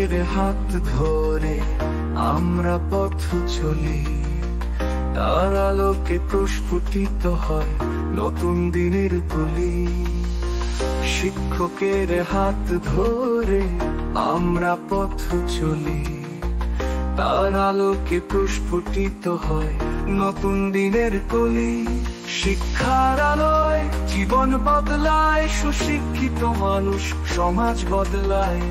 শিক্ষকের হাত ধরে আমরা পথ চলি, তার আলোকে প্রস্ফুটিত হয় নতুন দিনের কলি। শিক্ষকের হাত ধরে আমরা পথ চলি, তার আলোকে প্রস্ফুটিত হয় নতুন দিনের কলি। শিক্ষার আলোয় জীবন বদলায়, সুশিক্ষিত মানুষ সমাজ বদলায়।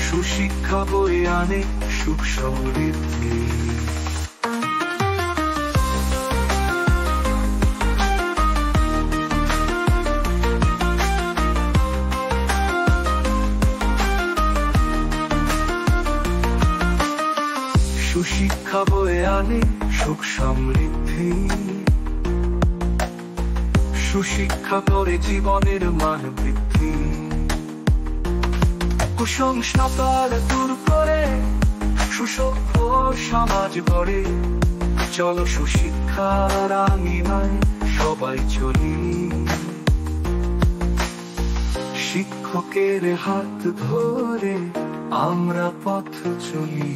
সুশিক্ষা বয়ে আনে সুখ সমৃদ্ধি। সুশিক্ষা বয়ে আনে সুখ সমৃদ্ধি। সুশিক্ষা করে জীবনের মান বৃদ্ধি। কুসংস্কার দূর করে সুসভ্য সমাজ গড়ে। চলো সুশিক্ষার আঙিনায় সবাই চলি, শিক্ষকের হাত ধরে আমরা পথ চলি।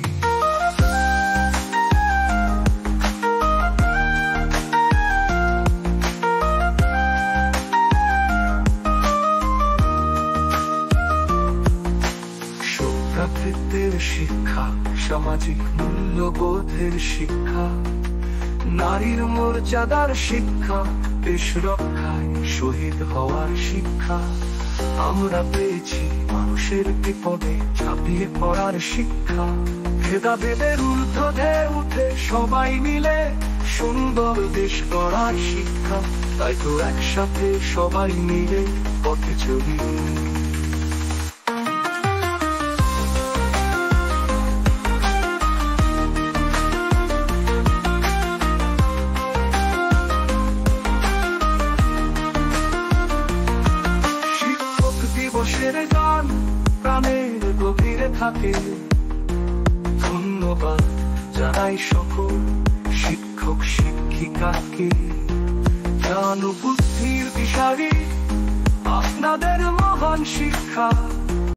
ভ্রাতৃত্বের শিক্ষা, সামাজিক মূল্যবোধের শিক্ষা, নারীর মর্যাদার শিক্ষা, দেশ রক্ষায় শহীদ হওয়ার শিক্ষা। আমরা পেয়েছি মানুষের বিপদে ঝাঁপিয়ে পড়ার শিক্ষা। ভেদাভেদের ঊর্ধ্বে উঠে সবাই মিলে সুন্দর দেশ গড়ার শিক্ষা। তাই তো একসাথে সবাই মিলে পথে চলি। দিবসের গান প্রাণের গভীরে থাকে। ধন্যবাদ জানাই সকল শিক্ষক শিক্ষিকাকে, জ্ঞান বুদ্ধির দিশারি আপনাদের মহান শিক্ষা।